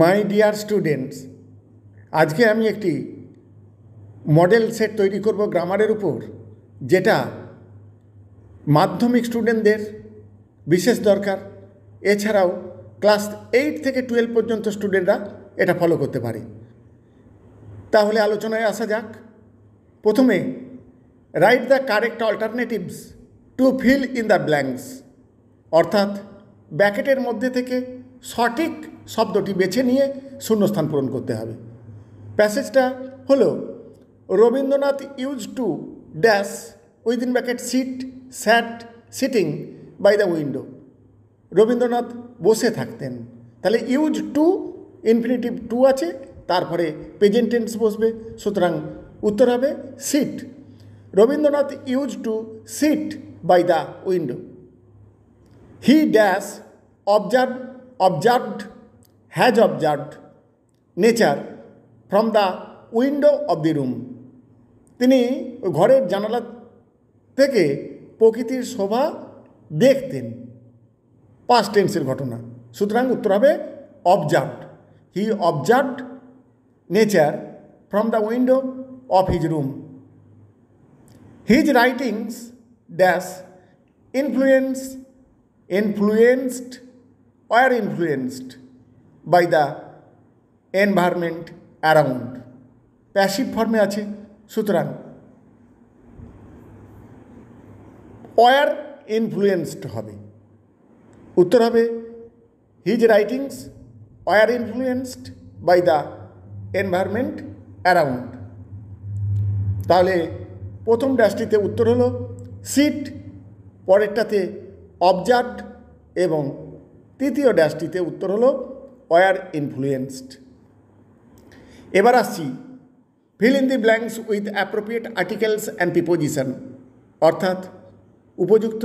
My dear students, আজকে আমি একটি মডেল সেট তৈরি করব গ্রামারের উপর, যেটা মাধ্যমিক স্টুডেন্টদের বিশেষ দরকার। এছাড়াও ক্লাস 8 থেকে 12 পর্যন্ত স্টুডেন্টরা এটা ফলো করতে পারে। তাহলে আলোচনায় আসা যাক। প্রথমে write the correct alternatives to fill in the blanks, অর্থাৎ ব্র্যাকেটের মধ্যে থেকে সঠিক শব্দটি বেছে নিয়ে শূন্যস্থান পূরণ করতে হবে। প্যাসেজটা হলো Rabindranath use to dash within bracket sit sat sitting by the window. Rabindranath বসে থাকতেন। তাহলে ইউজ টু ইনফিনিটিভ টু আছে, তারপরে প্রেজেন্ট টেন্স বসবে, সুতরাং উত্তর হবে sit. Rabindranath use to sit by the window. He dash observed has observed nature from the window of the room. তিনি ঘরের জানালা থেকে প্রকৃতির শোভা দেখতেন। পাস্ট টেন্সের ঘটনা, সুতরাং উত্তর হবে observed. He observed nature from the window of his room. His writings dash influenced were influenced by the environment around. Passive ফর্মে আছে, সুতরাং ওয়ার ইনফ্লুয়েন্সড হবে। উত্তর হবে his writings were influenced by the environment around. তাহলে প্রথম ড্যাশটিতে উত্তর হলো সিট, পরেরটাতে অবজার্ভড এবং তৃতীয় ড্যাশটিতে উত্তর হলো ওয়ার ইনফ্লুয়েন্সড। এবার আসছি fill in the blanks with appropriate articles and preposition, অর্থাৎ উপযুক্ত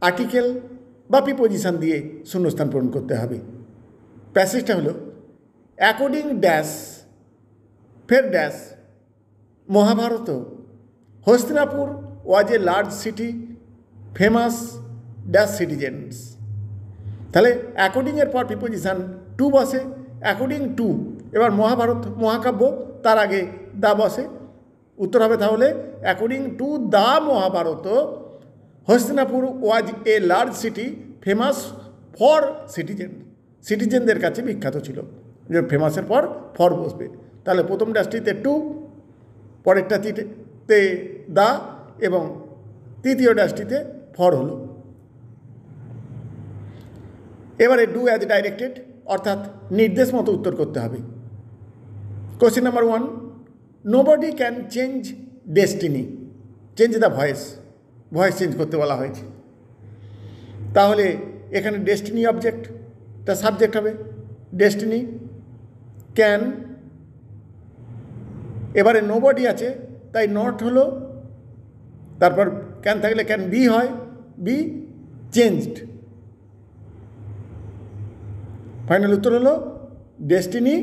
আর্টিকেল বা প্রিপোজিশন দিয়ে শূন্যস্থান পূরণ করতে হবে। প্যাসেজটা হলো according dash for dash Mahabharata Hastinapur was a large city famous dash citizens. তাহলে অ্যাকর্ডিংয়ের পর প্রিপোজিশান টু বসে, অ্যাকর্ডিং টু। এবার মহাভারত মহাকাব্য, তার আগে দা বসে। উত্তর হবে তাহলে according to the Mahabharata Hastinapur was a large city famous for সিটিজেনদের কাছে বিখ্যাত ছিল। যে ফেমাসের পর ফর বসবে। তাহলে প্রথম ড্যাশটিতে টু, পরেরটাতে দা এবং তৃতীয় ড্যাশটিতে ফর হলো। এবারে ডু অ্যাজ ডাইরেক্টেড, অর্থাৎ নির্দেশ মতো উত্তর করতে হবে। Question number 1, nobody can change destiny, change the voice change করতে বলা হয়েছে। তাহলে এখানে ডেস্টিনি অবজেক্টটা সাবজেক্ট হবে, ডেস্টিনি ক্যান। এবারে নোবডি আছে, তাই নট হলো, তারপর ক্যান থাকলে ক্যান বি হয়, বি চেঞ্জড। ফাইনাল উত্তর হলো destiny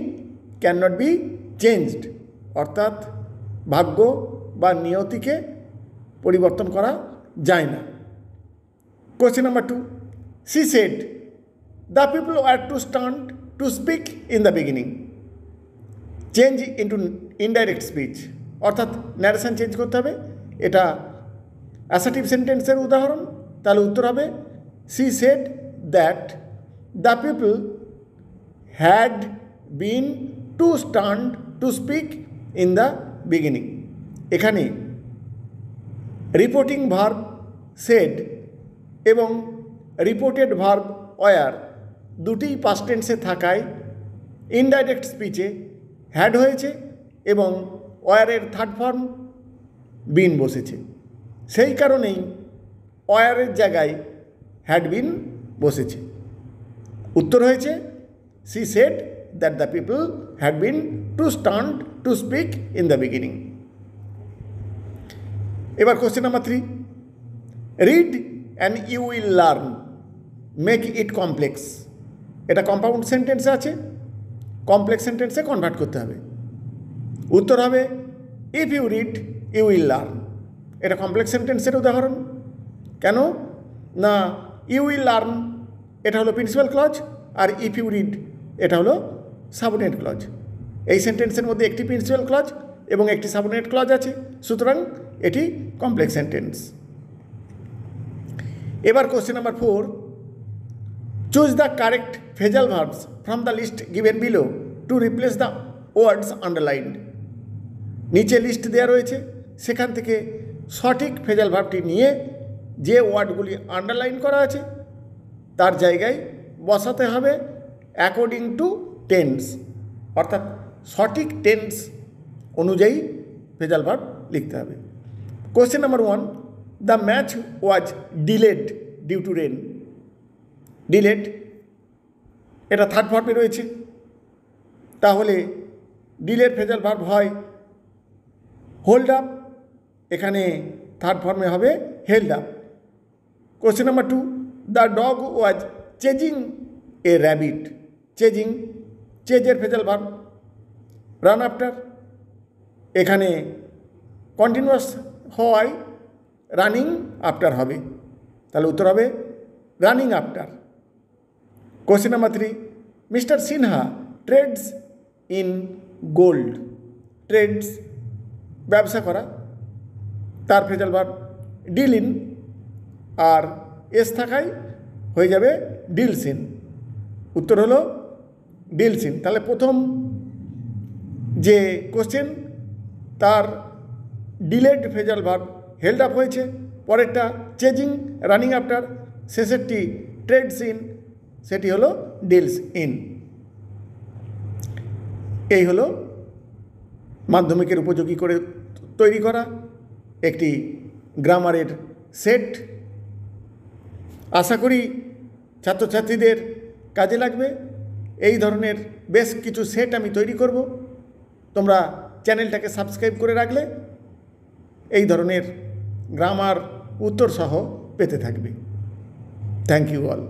can not be changed, অর্থাৎ ভাগ্য বা নিয়তিকে পরিবর্তন করা যায় না। Question number 2, she said the people are too stunned to speak in the beginning, change into indirect speech, অর্থাৎ ন্যারেশন চেঞ্জ করতে হবে। এটা অ্যাসার্টিভ সেন্টেন্সের উদাহরণ। তাহলে উত্তর হবে she said that the people had been too stunned to speak in the beginning. এখানে রিপোর্টিং ভার্ব সেড এবং রিপোর্টেড ভার্ব ওয়ার দুটিই পাস্ট টেন্সে থাকায় ইনডাইরেক্ট স্পিচে হ্যাড হয়েছে এবং ওয়ারের থার্ড ফর্ম বিন বসেছে। সেই কারণেই ওয়ারের জায়গায় হ্যাড বিন বসেছে। উত্তর হয়েছে she said that the people had been too stunned to speak in the beginning. এবার question number 3, read and you will learn, make it complex. এটা কম্পাউন্ড সেন্টেন্সে আছে, কমপ্লেক্স সেন্টেন্সে কনভার্ট করতে হবে। উত্তর হবে if you read you will learn. এটা কমপ্লেক্স সেন্টেন্সের উদাহরণ। কেন না, you will learn এটা হলো প্রিন্সিপাল ক্লজ, আর ইফ ইউ রিড এটা হলো সাবঅর্ডিনেট ক্লজ। এই সেন্টেন্সের মধ্যে একটি প্রিন্সিপাল ক্লজ এবং একটি সাবঅর্ডিনেট ক্লজ আছে, সুতরাং এটি কমপ্লেক্স সেন্টেন্স। এবার question number 4, choose the correct phrasal verbs from the list given below to replace the words underlined. নিচে লিস্ট দেওয়া রয়েছে, সেখান থেকে সঠিক ফ্রেজাল ভার্বটি নিয়ে যে ওয়ার্ডগুলি আন্ডারলাইন করা আছে তার জায়গায় বসাতে হবে অ্যাকর্ডিং টু টেন্স, অর্থাৎ সঠিক টেন্স অনুযায়ী ফ্রেজাল ভার্ব লিখতে হবে। Question number 1, the match was delayed due to rain. Delayed এটা থার্ড ফর্মে রয়েছে, তাহলে ডিলেড ফ্রেজাল ভার্ব হয় হোল্ড আপ, এখানে থার্ড ফর্মে হবে held up. Question number 2, the dog was chasing a rabbit. Chasing, চেজের ফ্রেজাল ভার্ব রান আফটার, এখানে কন্টিনিউয়াস হওয়ায় রানিং আফটার হবে, তাহলে উত্তর হবে running after. Question number 3, mister Sinha trades in gold. Trades ব্যবসা করা, তার ফ্রেজাল ভার্ব ডিল ইন, আর এস থাকায় হয়ে যাবে ডিলস ইন। উত্তর হলো ডিলস ইন। তাহলে প্রথম যে কোশ্চেন তার delayed phrasal verb held up হয়েছে, পরেরটা চেজিং রানিং আফটার, শেষেরটি ট্রেডস ইন, সেটি হলো ডিলস ইন। এই হলো মাধ্যমিকের উপযোগী করে তৈরি করা একটি গ্রামারের সেট। আশা করি ছাত্রছাত্রীদের কাজে লাগবে। এই ধরনের বেশ কিছু সেট আমি তৈরি করব, তোমরা চ্যানেলটাকে সাবস্ক্রাইব করে রাখলে এই ধরনের গ্রামার উত্তর সহ পেতে থাকবে। Thank you all.